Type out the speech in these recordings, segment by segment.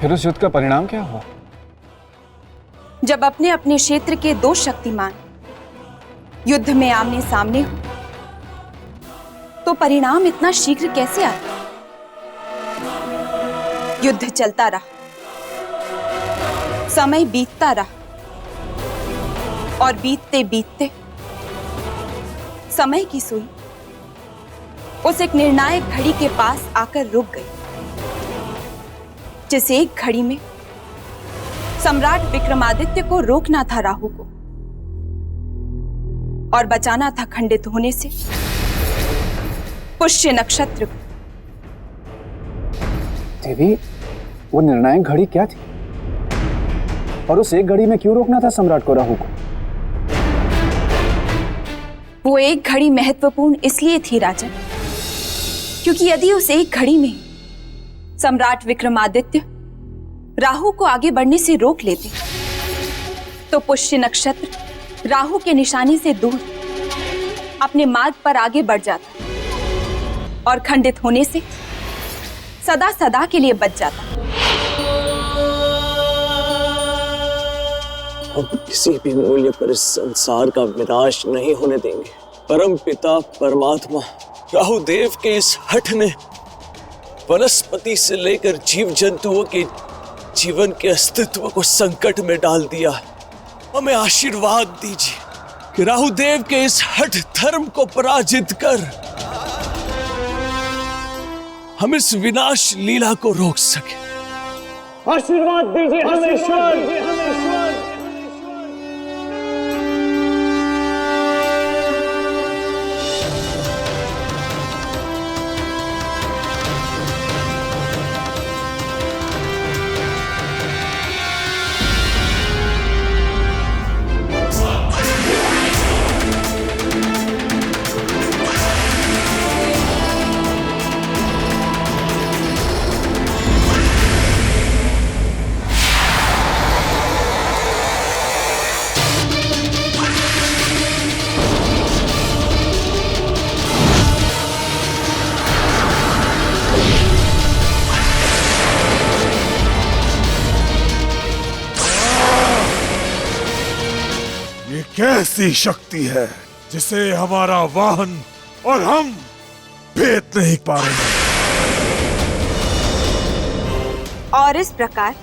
फिर उस युद्ध का परिणाम क्या हुआ? जब अपने अपने क्षेत्र के दो शक्तिमान युद्ध में आमने सामने हो तो परिणाम इतना शीघ्र कैसे आता? युद्ध चलता रहा, समय बीतता रहा और बीतते बीतते समय की सुई उस एक निर्णायक घड़ी के पास आकर रुक गई, जिस एक घड़ी में सम्राट विक्रमादित्य को रोकना था राहु को और बचाना था खंडित होने से पुष्य नक्षत्र को। देवी, वो निर्णायक घड़ी क्या थी? और उस एक घड़ी में क्यों रोकना था सम्राट को, राहु को? वो एक घड़ी महत्वपूर्ण इसलिए थी राजन, क्योंकि यदि उस एक घड़ी में सम्राट विक्रमादित्य राहु को आगे बढ़ने से रोक लेते तो पुष्य नक्षत्र राहु के निशाने से दूर अपने मार्ग पर आगे बढ़ जाता और खंडित होने से सदा सदा के लिए बच जाता। हम किसी भी मूल्य पर इस संसार का विनाश नहीं होने देंगे। परम पिता परमात्मा राहुदेव के इस हठ ने वनस्पति से लेकर जीव जंतुओं के जीवन के अस्तित्व को संकट में डाल दिया। हमें आशीर्वाद दीजिए कि राहुदेव के इस हठ धर्म को पराजित कर हम इस विनाश लीला को रोक सके। आशीर्वाद दीजिए हमें। कैसी शक्ति है जिसे हमारा वाहन और हम भेद नहीं पा रहे। और इस प्रकार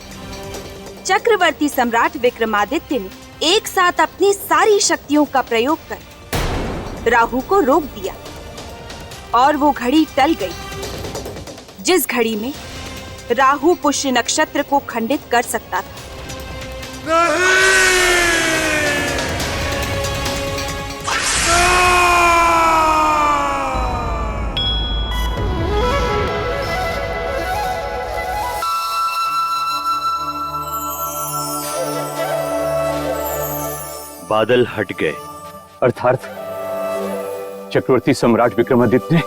चक्रवर्ती सम्राट विक्रमादित्य ने एक साथ अपनी सारी शक्तियों का प्रयोग कर राहु को रोक दिया और वो घड़ी टल गई जिस घड़ी में राहु पुष्य नक्षत्र को खंडित कर सकता था। नहीं! बादल हट गए, अर्थात चक्रवर्ती सम्राट विक्रमादित्य ने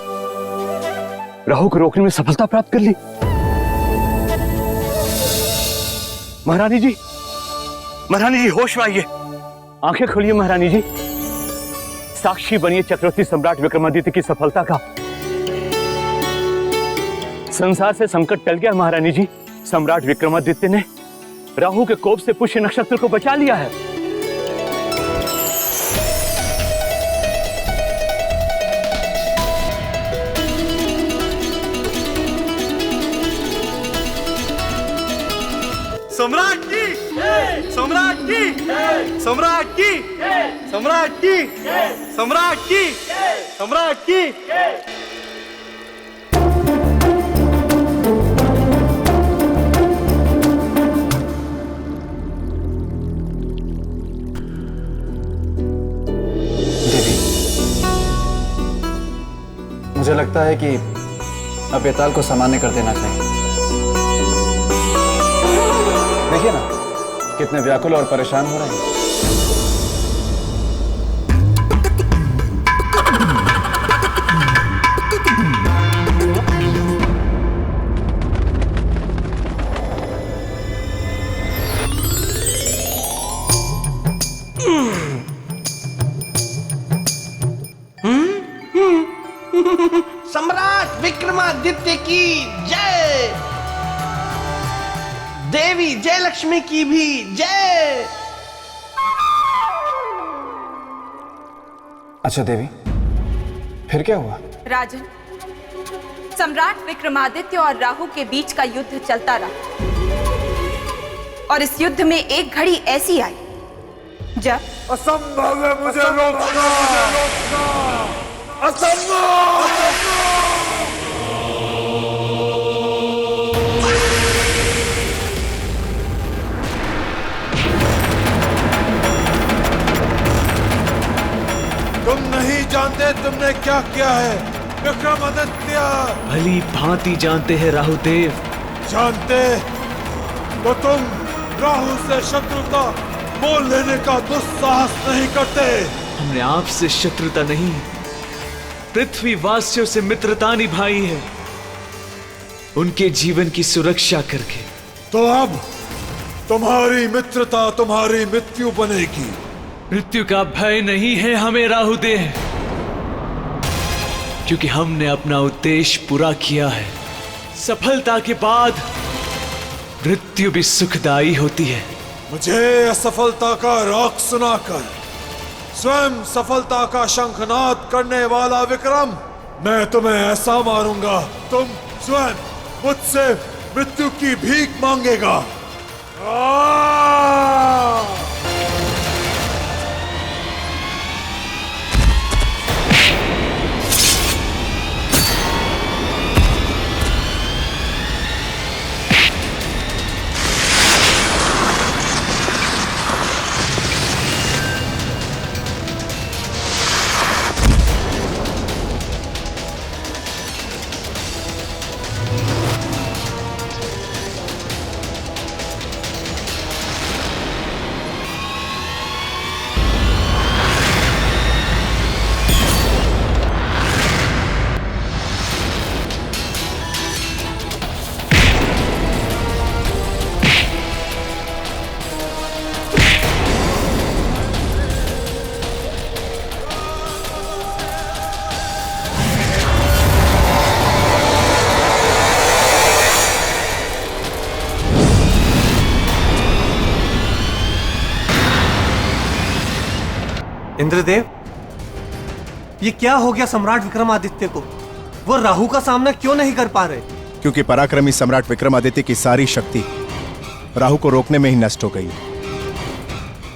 राहु को रोकने में सफलता प्राप्त कर ली। महारानी जी, होश में आइए, आंखें खोलिए महारानी जी, साक्षी बनिए चक्रवर्ती सम्राट विक्रमादित्य की सफलता का। संसार से संकट टल गया महारानी जी। सम्राट विक्रमादित्य ने राहु के कोप से पुष्य नक्षत्र को बचा लिया है। सम्राट की, सम्राट की, सम्राट की, सम्राट की, सम्राट की, सम्राट की। देवी, मुझे लगता है कि अब बेताल को सामान्य कर देना चाहिए। देखिए ना, कितने व्याकुल और परेशान हो रहे हैं। सम्राट विक्रमादित्य की जय। देवी जय लक्ष्मी की भी जय। अच्छा देवी, फिर क्या हुआ? राजन, सम्राट विक्रमादित्य और राहु के बीच का युद्ध चलता रहा और इस युद्ध में एक घड़ी ऐसी आई जब असंभव है मुझे रोकना, असंभव। तुम नहीं जानते तुमने क्या किया है विक्रमादित्य। भली भांति जानते हैं राहुदेव। जानते तो तुम राहु से शत्रुता मोल लेने का दुस्साहस नहीं करते। हमने आपसे शत्रुता नहीं, पृथ्वी वासियों से मित्रता निभाई है, उनके जीवन की सुरक्षा करके। तो अब तुम्हारी मित्रता तुम्हारी मृत्यु बनेगी। मृत्यु का भय नहीं है हमें राहुदेव, क्योंकि हमने अपना उद्देश्य पूरा किया है। सफलता के बाद मृत्यु भी सुखदायी होती है। मुझे असफलता का राग सुनाकर स्वयं सफलता का शंखनाद करने वाला विक्रम, मैं तुम्हें ऐसा मारूंगा तुम स्वयं मुझसे मृत्यु की भीख मांगेगा। इंद्रदेव, ये क्या हो गया सम्राट विक्रमादित्य को? वो राहु का सामना क्यों नहीं कर पा रहे? क्योंकि पराक्रमी सम्राट विक्रमादित्य की सारी शक्ति राहु को रोकने में ही नष्ट हो गई।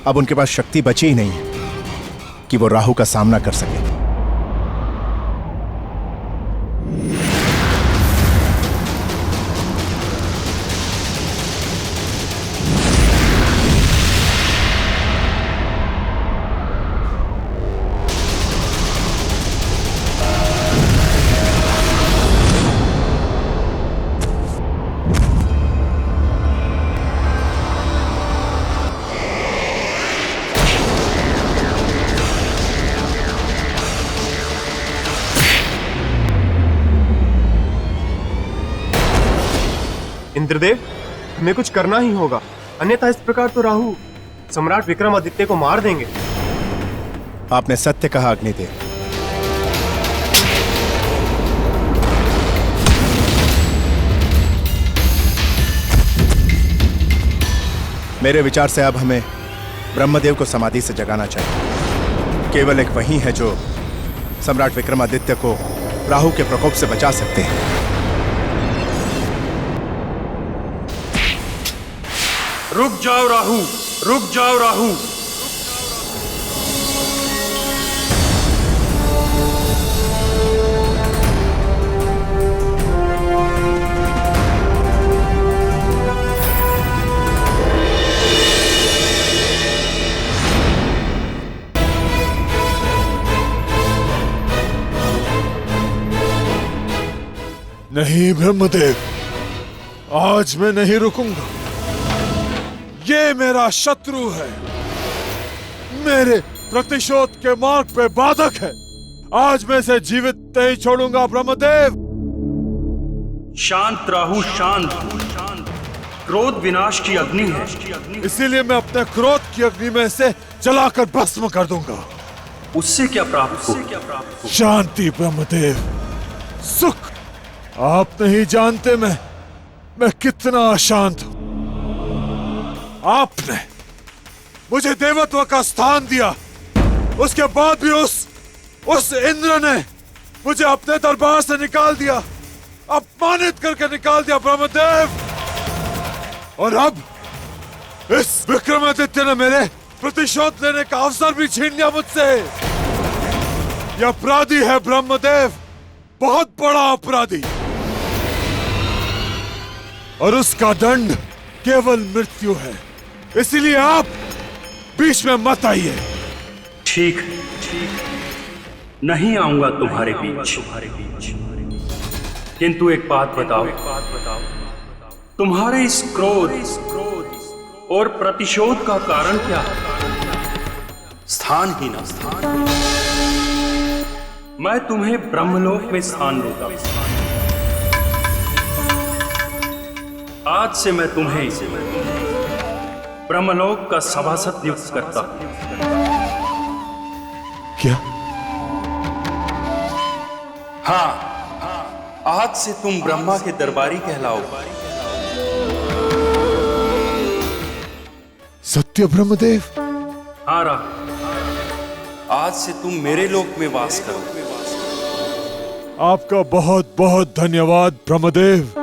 अब उनके पास शक्ति बची ही नहीं है कि वो राहु का सामना कर सके। इंद्रदेव, हमें कुछ करना ही होगा, अन्यथा इस प्रकार तो राहु सम्राट विक्रमादित्य को मार देंगे। आपने सत्य कहा अग्निदेव। मेरे विचार से अब हमें ब्रह्मदेव को समाधि से जगाना चाहिए। केवल एक वही है जो सम्राट विक्रमादित्य को राहु के प्रकोप से बचा सकते हैं। रुक जाओ राहु, रुक जाओ राहु। नहीं ब्रह्मदेव, आज मैं नहीं रुकूंगा। ये मेरा शत्रु है, मेरे प्रतिशोध के मार्ग पे बाधक है। आज मैं इसे जीवित नहीं छोड़ूंगा ब्रह्मदेव। शांत राहु, शांत। क्रोध विनाश की अग्नि है, इसीलिए मैं अपने क्रोध की अग्नि में इसे जलाकर भस्म कर दूंगा। उससे क्या प्राप्त हो? शांति ब्रह्मदेव, सुख। आप नहीं जानते मैं कितना अशांत हूं। आपने मुझे देवत्व का स्थान दिया, उसके बाद भी उस इंद्र ने मुझे अपने दरबार से निकाल दिया, अपमानित करके निकाल दिया ब्रह्मदेव। और अब इस विक्रमादित्य ने मेरे प्रतिशोध लेने का अवसर भी छीन लिया मुझसे। यह अपराधी है ब्रह्मदेव, बहुत बड़ा अपराधी, और उसका दंड केवल मृत्यु है। इसलिए आप बीच में मत आइए। ठीक, नहीं आऊंगा तुम्हारे बीच। किंतु एक बात बताओ, तुम्हारे इस क्रोध और प्रतिशोध का कारण क्या है? स्थान ही ना स्थान। मैं तुम्हें ब्रह्मलोक में स्थान देता हूं। आज से मैं तुम्हें ब्रह्मलोक का सभासद नियुक्त करता हूं। क्या? हाँ, आज से तुम ब्रह्मा के दरबारी कहलाओ। सत्य ब्रह्मदेव? हाँ राहुल, आज से तुम मेरे लोक में वास करो। आपका बहुत बहुत धन्यवाद ब्रह्मदेव।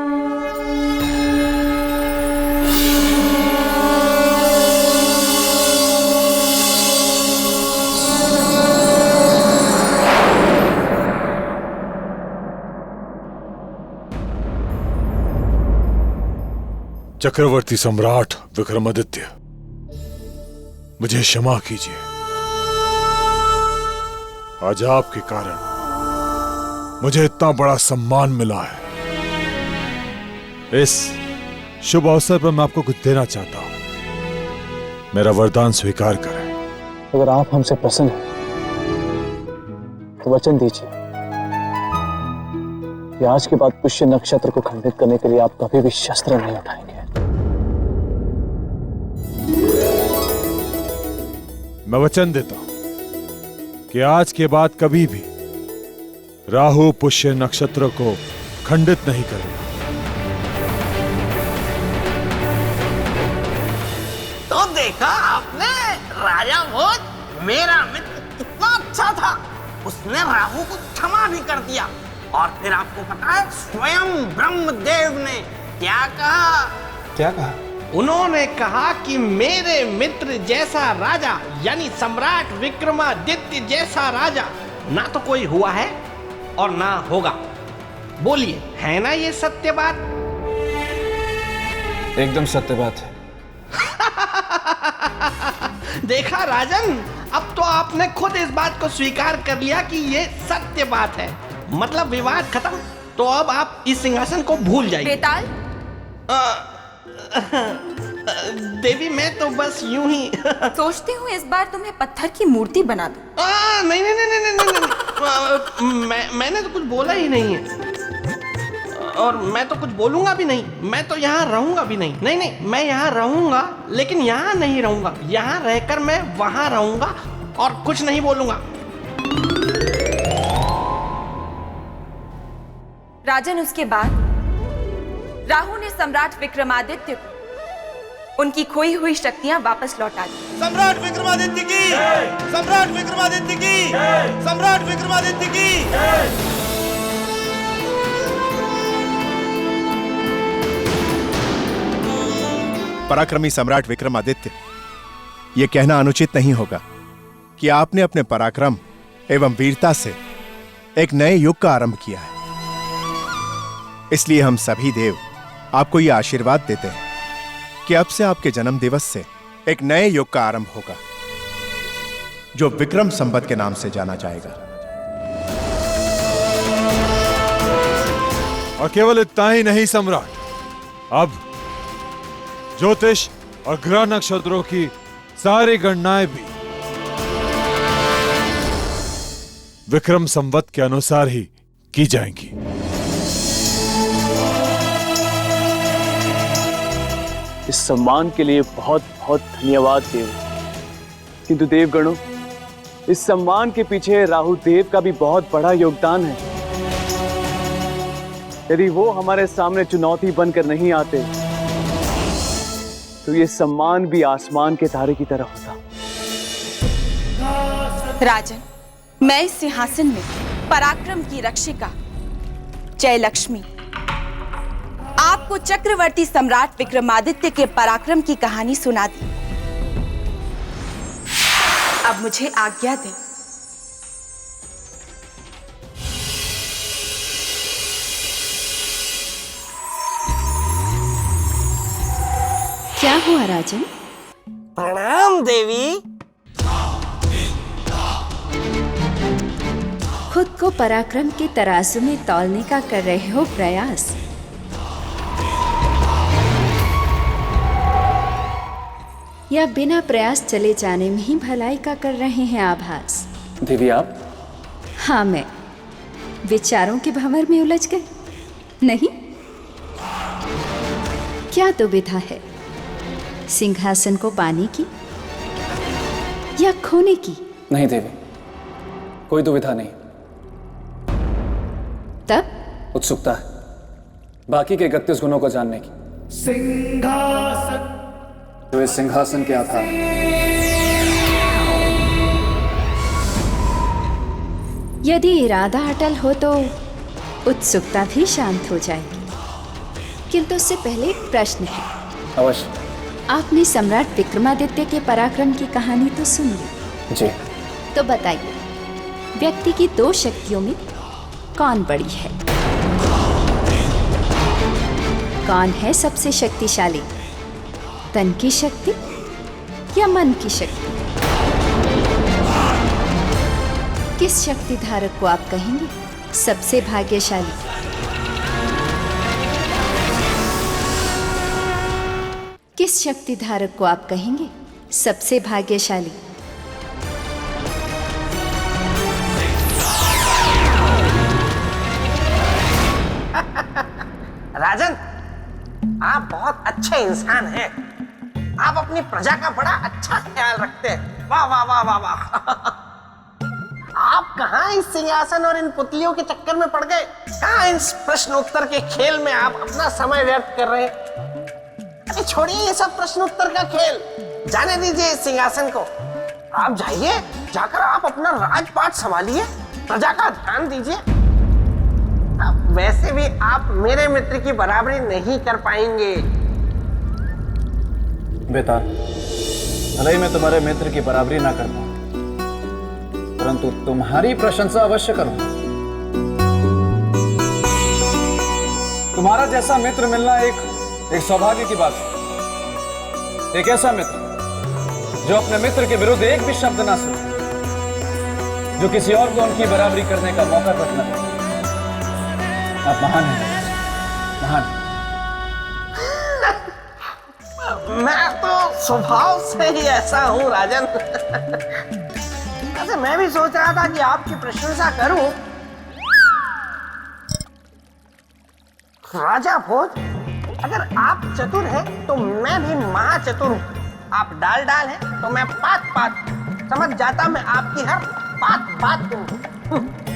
चक्रवर्ती सम्राट विक्रमादित्य, मुझे क्षमा कीजिए। आज आपके कारण मुझे इतना बड़ा सम्मान मिला है। इस शुभ अवसर पर मैं आपको कुछ देना चाहता हूं। मेरा वरदान स्वीकार करें। अगर आप हमसे प्रसन्न हैं तो वचन दीजिए कि आज के बाद पुष्य नक्षत्र को खंडित करने के लिए आप कभी भी शस्त्र नहीं उठाएंगे। मैं वचन देता हूं कि आज के बाद कभी भी राहु पुष्य नक्षत्र को खंडित नहीं करेगा। तो देखा आपने, राजा भोज मेरा मित्र कितना अच्छा था। उसने राहु को क्षमा भी कर दिया। और फिर आपको पता है स्वयं ब्रह्मदेव ने क्या कहा? क्या कहा? उन्होंने कहा कि मेरे मित्र जैसा राजा, यानी सम्राट विक्रमादित्य जैसा राजा ना तो कोई हुआ है और ना होगा। बोलिए, है ना ये सत्य बात? एकदम सत्य बात है। देखा राजन, अब तो आपने खुद इस बात को स्वीकार कर लिया कि ये सत्य बात है। मतलब विवाद खत्म। तो अब आप इस सिंहासन को भूल जाइए। बेताल, देवी, मैं तो बस यूं ही सोचती हूँ इस बार तुम्हें पत्थर की मूर्ति बना दूं। नहीं नहीं नहीं नहीं नहीं, नहीं। मैंने तो कुछ बोला ही नहीं है और मैं तो कुछ बोलूंगा भी नहीं। मैं तो यहाँ रहूंगा भी नहीं। नहीं नहीं, मैं यहाँ रहूंगा लेकिन यहाँ नहीं रहूंगा। यहाँ रहकर मैं वहां रहूंगा और कुछ नहीं बोलूंगा। राजन, उसके बाद राहु ने सम्राट विक्रमादित्य को उनकी खोई हुई शक्तियां वापस लौटा दी। सम्राट विक्रमादित्य की, सम्राट विक्रमादित्य की, सम्राट विक्रमादित्य की। पराक्रमी सम्राट विक्रमादित्य, यह कहना अनुचित नहीं होगा कि आपने अपने पराक्रम एवं वीरता से एक नए युग का आरंभ किया है। इसलिए हम सभी देव आपको यह आशीर्वाद देते हैं कि अब से आपके जन्म दिवस से एक नए युग का आरंभ होगा जो विक्रम संवत के नाम से जाना जाएगा। और केवल इतना ही नहीं सम्राट, अब ज्योतिष और ग्रह नक्षत्रों की सारी गणनाएं भी विक्रम संवत के अनुसार ही की जाएंगी। इस सम्मान के लिए बहुत बहुत धन्यवाद देव। किंतु देवगणों, इस सम्मान के पीछे राहु देव का भी बहुत बड़ा योगदान है। यदि वो हमारे सामने चुनौती बनकर नहीं आते तो ये सम्मान भी आसमान के तारे की तरह होता। राजन, मैं इस सिंहासन में पराक्रम की रक्षिका जयलक्ष्मी आपको चक्रवर्ती सम्राट विक्रमादित्य के पराक्रम की कहानी सुना दी। अब मुझे आज्ञा दें। क्या हुआ राजन? प्रणाम देवी। खुद को पराक्रम के तराजू में तौलने का कर रहे हो प्रयास। या बिना प्रयास चले जाने में ही भलाई का कर रहे हैं आभास? देवी आप? हाँ, मैं विचारों के भंवर में उलझ गए? नहीं, क्या दुविधा है? सिंहासन को पाने की या खोने की? नहीं देवी, कोई दुविधा नहीं। तब उत्सुकता है बाकी के 31 गुणों को जानने की। सिंहासन जो इस सिंहासन के आधार हैं। यदि इरादा अटल हो तो उत्सुकता भी शांत हो जाएगी। किंतु उससे पहले एक प्रश्न है। अवश्य। आपने सम्राट विक्रमादित्य के पराक्रम की कहानी तो सुन ली। जी। तो बताइए, व्यक्ति की 2 शक्तियों में कौन बड़ी है? कौन है सबसे शक्तिशाली? तन की शक्ति या मन की शक्ति? किस शक्ति धारक को आप कहेंगे सबसे भाग्यशाली? किस शक्ति धारक को आप कहेंगे सबसे भाग्यशाली? राजन, आप बहुत अच्छे इंसान हैं। आप अपनी प्रजा का बड़ा अच्छा ख्याल रखते हैं। वाह वाह वाह वाह वाह। आप कहाँ इस सिंहासन और इन पुतलियों के चक्कर में पड़ गए? कहाँ इस प्रश्न उत्तर के खेल में आप अपना समय व्यर्थ कर रहे हैं? अरे छोड़िए ये सब प्रश्न उत्तर का खेल, जाने दीजिए इस सिंहासन को। आप जाइए, जाकर आप अपना राजपाट संभालिए, प्रजा का ध्यान दीजिए। वैसे भी आप मेरे मित्र की बराबरी नहीं कर पाएंगे। बेटा, भले ही मैं तुम्हारे मित्र की बराबरी ना कर पाऊं, परंतु तुम्हारी प्रशंसा अवश्य करूंगा। तुम्हारा जैसा मित्र मिलना एक सौभाग्य की बात है। एक ऐसा मित्र जो अपने मित्र के विरुद्ध एक भी शब्द ना सुने, जो किसी और को उनकी बराबरी करने का मौका तक न दे। आप महान हैं, महान। मैं तो स्वभाव से ही ऐसा हूं राजन। वैसे मैं भी सोच रहा था कि आपकी प्रशंसा करूं। राजा भोज, अगर आप चतुर हैं तो मैं भी महाचतुर हूं। आप डाल डाल हैं तो मैं पात पात। समझ जाता मैं आपकी हर बात बात को।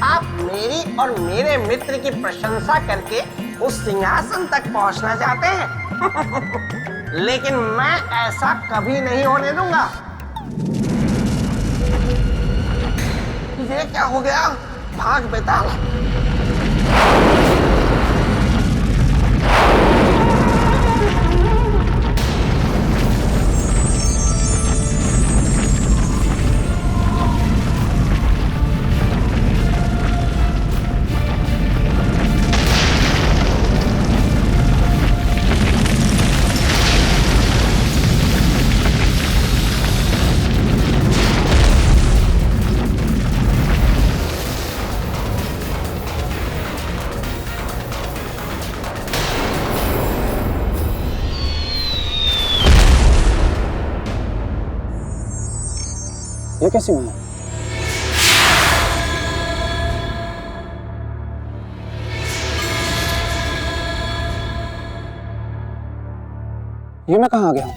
आप मेरी और मेरे मित्र की प्रशंसा करके उस सिंहासन तक पहुंचना चाहते हैं। लेकिन मैं ऐसा कभी नहीं होने दूंगा। ये क्या हो गया? भाग बेताल। ये कैसी माँ? ये मैं कहाँ आ गया हूँ?